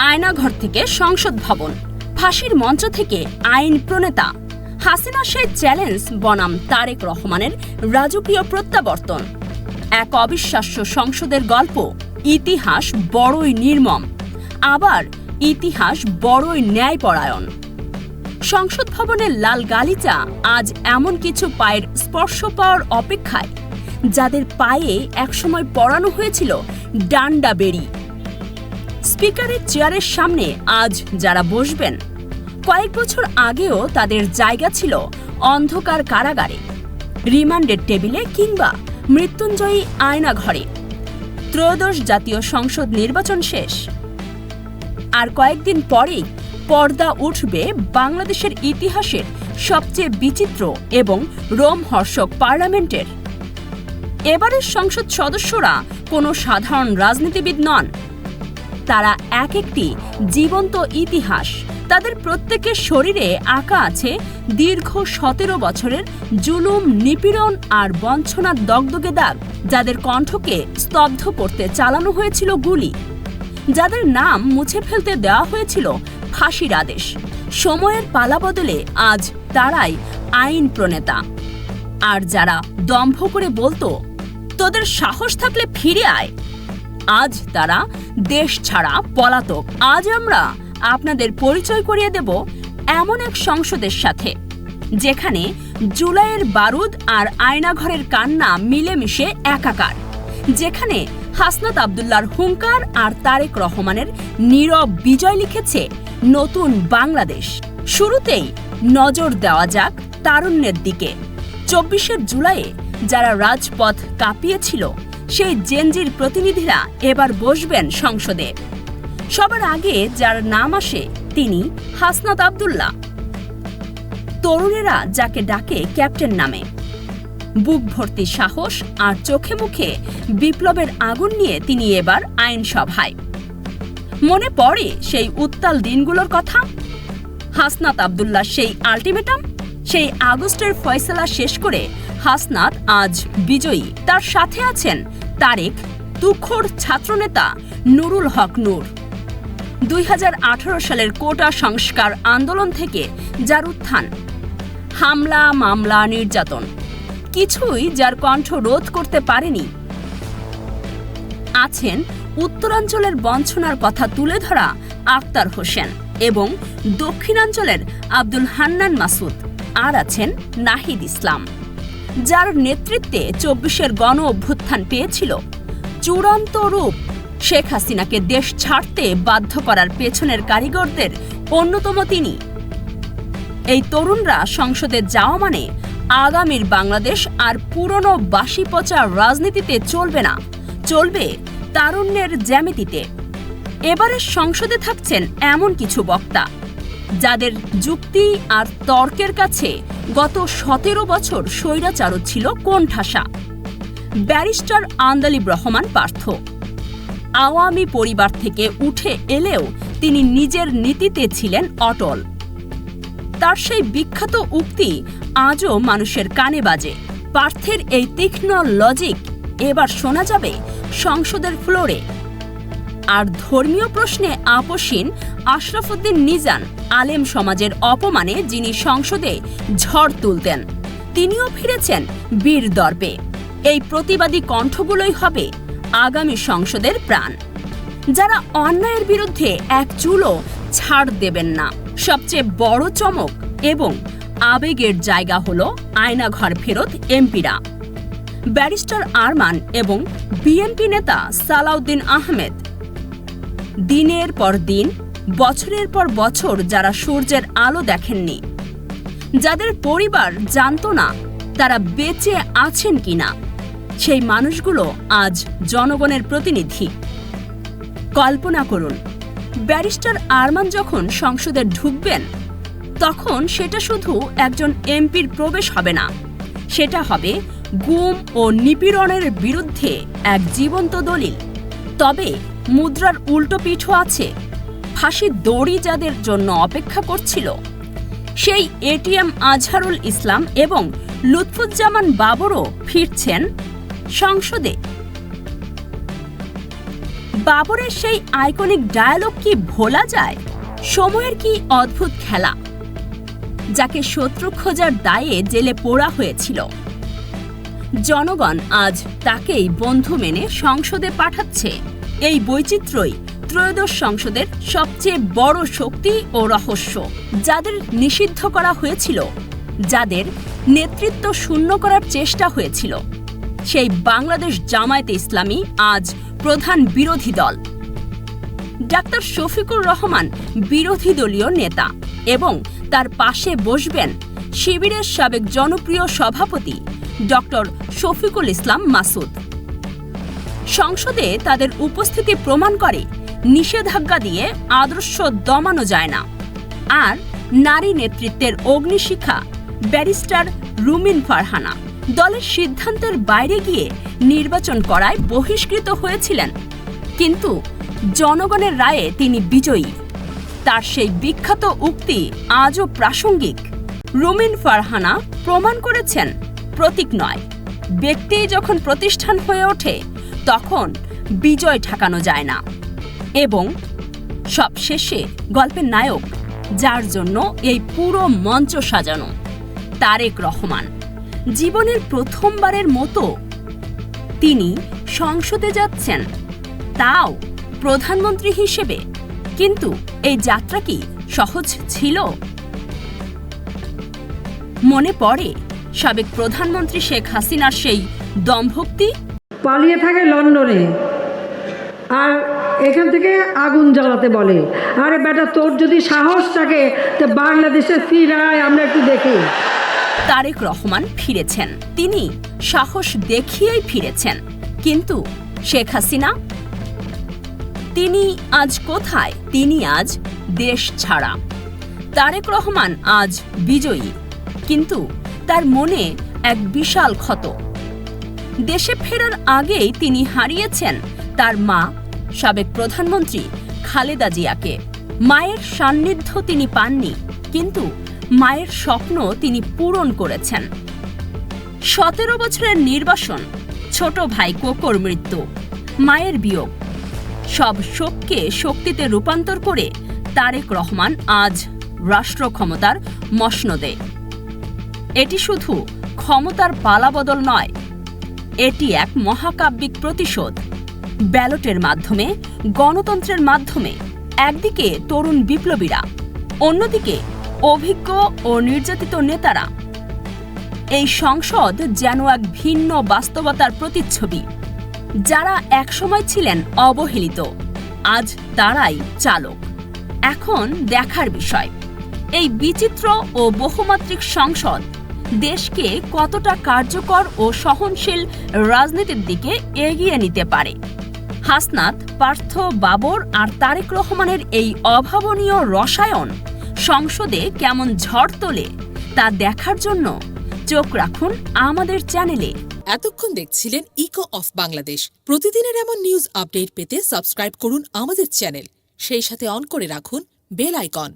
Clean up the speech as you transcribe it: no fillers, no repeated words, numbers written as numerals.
আয়নাঘর থেকে সংসদ ভবন, ফাঁসির মঞ্চ থেকে আইন প্রণেতা, হাসিনা সেই চ্যালেঞ্জ বনাম তারেক রহমানের রাজকীয় প্রত্যাবর্তন। এক অবিশ্বাস্য সংসদের গল্প। ইতিহাস বড়ই নির্মম, আবার ইতিহাস বড়ই ন্যায়পরায়ণ। সংসদ ভবনের লাল গালিচা আজ এমন কিছু পায়ের স্পর্শ পাওয়ার অপেক্ষায়, যাদের পায়ে একসময় পরানো হয়েছিল ডান্ডা বেড়ি। স্পিকারের চেয়ারের সামনে আজ যারা বসবেন, কয়েক বছর আগেও তাদের জায়গা ছিল অন্ধকার কারাগারে, রিমান্ডের টেবিলে কিংবা মৃত্যুঞ্জয়ী আয়নাঘরে। ত্রয়োদশ জাতীয় সংসদ নির্বাচন শেষ, আর কয়েকদিন পরেই পর্দা উঠবে বাংলাদেশের ইতিহাসের সবচেয়ে বিচিত্র এবং রোমহর্ষক পার্লামেন্টের। এবারের সংসদ সদস্যরা কোনো সাধারণ রাজনীতিবিদ নন, তারা এক একটি জীবন্ত ইতিহাস। তাদের প্রত্যেকের শরীরে আঁকা আছে দীর্ঘ 17 বছরের জুলুম, নিপীড়ন আর বঞ্চনার দগদগে দাগ, যাদের কণ্ঠকে স্তব্ধ করতে চালানো হয়েছিল গুলি, যাদের নাম মুছে ফেলতে দেওয়া হয়েছিল ফাঁসির আদেশ। সময়ের পালা বদলে আজ তারাই আইন প্রণেতা। আর যারা দম্ভ করে বলতো তোদের সাহস থাকলে ফিরে আয়, আজ তারা দেশ ছাড়া পলাতক। আজ আমরা আপনাদের পরিচয় করিয়ে দেব এমন এক সংসদের সাথে, যেখানে জুলাইয়ের বারুদ আর আয়নাঘরের কান্না মিলেমিশে একাকার, যেখানে হাসনাত আব্দুল্লাহর হুঙ্কার আর তারেক রহমানের নীরব বিজয় লিখেছে নতুন বাংলাদেশ। শুরুতেই নজর দেওয়া যাক তারুণ্যের দিকে। 24 জুলাইয়ে যারা রাজপথ কাঁপিয়েছিল, সেই জেনজির প্রতিনিধিরা এবার বসবেন সংসদে। সবার আগে যার নাম আসে তিনি হাসনাত আব্দুল্লাহ, তরুণেরা যাকে ডাকে ক্যাপ্টেন নামে। বুক ভর্তি সাহস আর চোখে মুখে বিপ্লবের আগুন নিয়ে তিনি এবার আইনসভায়। মনে পড়ে সেই উত্তাল দিনগুলোর কথা, হাসনাত আব্দুল্লাহ সেই আল্টিমেটাম, সেই আগস্টের ফয়সালা শেষ করে হাসনাত আজ বিজয়ী। তার সাথে আছেন তারেক, তুখোড় ছাত্রনেতা নুরুল হক নূর। 2018 সালের কোটা সংস্কার আন্দোলন থেকে যার উত্থান, হামলা, মামলা, নির্যাতন, কিছুই যার কণ্ঠ রোধ করতে পারেনি। আছেন উত্তরাঞ্চলের বঞ্চনার কথা তুলে ধরা আক্তার হোসেন এবং দক্ষিণাঞ্চলের আব্দুল হান্নান মাসুদ। আর আছেন নাহিদ ইসলাম, যার নেতৃত্বে 24 গণ অভ্যুত্থান পেয়েছিল চূড়ান্ত রূপ। শেখ হাসিনাকে দেশ ছাড়তে বাধ্য করার পেছনের কারিগরদের অন্যতম তিনি। এই তরুণরা সংসদে যাওয়া মানে আগামীর বাংলাদেশ আর পুরনো বাসি পচা রাজনীতিতে চলবে না, চলবে তারুণ্যের জ্যামিতিতে। এবারের সংসদে থাকছেন এমন কিছু বক্তা, যাদের যুক্তি আর তর্কের কাছে গত 17 বছর স্বৈরাচারও ছিল কোণঠাসা। ব্যারিস্টার আন্দালিব রহমান পার্থ আওয়ামী পরিবার থেকে উঠে এলেও তিনি নিজের নীতিতে ছিলেন অটল। তার সেই বিখ্যাত উক্তি আজও মানুষের কানে বাজে। পার্থের এই তীক্ষ্ণ লজিক এবার শোনা যাবে সংসদের ফ্লোরে। আর ধর্মীয় প্রশ্নে আপোষহীন আশরাফুদ্দিন নিজান, আলেম সমাজের অপমানে যিনি সংসদে ঝড় তুলতেন, তিনিও ফিরেছেন বীর দর্পে। এই প্রতিবাদী কণ্ঠগুলোই হবে আগামী সংসদের প্রাণ, যারা অন্যায়ের বিরুদ্ধে এক চুলও ছাড় দেবেন না। সবচেয়ে বড় চমক এবং আবেগের জায়গা হলো আয়নাঘর ফেরত এমপিরা। ব্যারিস্টার আরমান এবং বিএনপি নেতা সালাউদ্দিন আহমেদ, দিনের পর দিন, বছরের পর বছর যারা সূর্যের আলো দেখেননি, যাদের পরিবার জানতো না তারা বেঁচে আছেন কিনা, সেই মানুষগুলো আজ জনগণের প্রতিনিধি। কল্পনা করুন, ব্যারিস্টার আরমান যখন সংসদে ঢুকবেন, তখন সেটা শুধু একজন এমপির প্রবেশ হবে না, সেটা হবে গুম ও নিপীড়নের বিরুদ্ধে এক জীবন্ত দলিল। তবে মুদ্রার উল্টো পিঠও আছে। ফাঁসির দড়ি যাদের জন্য অপেক্ষা করছিল, সেই এটিএম আজহারুল ইসলাম এবং লুৎফুজ্জামান বাবরও ফিরছেন সংসদে। বাবরের সেই আইকনিক ডায়ালগ কি ভোলা যায়? সময়ের কি অদ্ভুত খেলা, যাকে শত্রু খোঁজার দায়ে জেলে পোড়া হয়েছিল, জনগণ আজ তাকেই বন্ধু মেনে সংসদে পাঠাচ্ছে। এই বৈচিত্র্যই ত্রয়োদশ সংসদের সবচেয়ে বড় শক্তি ও রহস্য। যাদের নিষিদ্ধ করা হয়েছিল, যাদের নেতৃত্ব শূন্য করার চেষ্টা হয়েছিল, সেই বাংলাদেশ জামায়াতে ইসলামী আজ প্রধান বিরোধী দল। ডাক্তার শফিকুর রহমান বিরোধী দলীয় নেতা এবং তার পাশে বসবেন শিবিরের সাবেক জনপ্রিয় সভাপতি ডক্টর শফিকুল ইসলাম মাসুদ। সংসদে তাদের উপস্থিতি প্রমাণ করে নিষেধাজ্ঞা দিয়ে আদর্শ দমানো যায় না। আর নারী নেতৃত্বের অগ্নিশিখা ব্যারিস্টার রুমিন ফারহানা দলের সিদ্ধান্তের বাইরে গিয়ে নির্বাচন করায় বহিষ্কৃত হয়েছিলেন, কিন্তু জনগণের রায়ে তিনি বিজয়ী। তার সেই বিখ্যাত উক্তি আজও প্রাসঙ্গিক। রুমিন ফারহানা প্রমাণ করেছেন, প্রতীক নয়, ব্যক্তি যখন প্রতিষ্ঠান হয়ে ওঠে তখন বিজয় ঠেকানো যায় না। এবং সবশেষে গল্পের নায়ক, যার জন্য এই পুরো মঞ্চ সাজানো, তারেক রহমান। জীবনের প্রথমবারের মতো তিনি সংসদে যাচ্ছেন, তাও প্রধানমন্ত্রী হিসেবে। কিন্তু এই যাত্রা কি সহজ ছিল? মনে পড়ে সাবেক প্রধানমন্ত্রী শেখ হাসিনার সেই দম্ভক্তি। পালিয়ে থাকে লন্ডনে, আর এখান থেকে আগুন জ্বালাতে বলে। আরে বেটা, তোর যদি সাহস থাকে তো বাংলাদেশে ফিরায়, আমরা একটু দেখি। তারেক রহমান ফিরেছেন, তিনি সাহস দেখিয়েই ফিরেছেন। কিন্তু শেখ হাসিনা, তিনি আজ কোথায়? তিনি আজ দেশ ছাড়া। তারেক রহমান আজ বিজয়ী, কিন্তু তার মনে এক বিশাল ক্ষত। দেশে ফেরার আগেই তিনি হারিয়েছেন তার মা, সাবেক প্রধানমন্ত্রী খালেদা জিয়াকে। মায়ের সান্নিধ্য তিনি পাননি, কিন্তু মায়ের স্বপ্ন তিনি পূরণ করেছেন। 17 বছরের নির্বাসন, ছোট ভাই কোকোর মৃত্যু, মায়ের বিয়োগ, সব শোককে শক্তিতে রূপান্তর করে তারেক রহমান আজ রাষ্ট্র ক্ষমতার মসনদে। এটি শুধু ক্ষমতার পালাবদল নয়, এটি এক মহাকাব্যিক প্রতিশোধ। ব্যালটের মাধ্যমে, গণতন্ত্রের মাধ্যমে একদিকে তরুণ বিপ্লবীরা, অন্যদিকে অভিজ্ঞ ও নির্যাতিত নেতারা। এই সংসদ যেন এক ভিন্ন বাস্তবতার প্রতিচ্ছবি। যারা একসময় ছিলেন অবহেলিত, আজ তারাই চালক। এখন দেখার বিষয়, এই বিচিত্র ও বহুমাত্রিক সংসদ দেশকে কতটা কার্যকর ও সহনশীল রাজনীতির দিকে এগিয়ে নিতে পারে। হাসনাত, পার্থ, বাবর আর তারেক রহমানের এই অভাবনীয় রসায়ন সংসদে কেমন ঝড় তোলে তা দেখার জন্য চোখ রাখুন আমাদের চ্যানেলে। এতক্ষণ দেখছিলেন ইকো অফ বাংলাদেশ। প্রতিদিনের এমন নিউজ আপডেট পেতে সাবস্ক্রাইব করুন আমাদের চ্যানেল, সেই সাথে অন করে রাখুন বেল আইকন।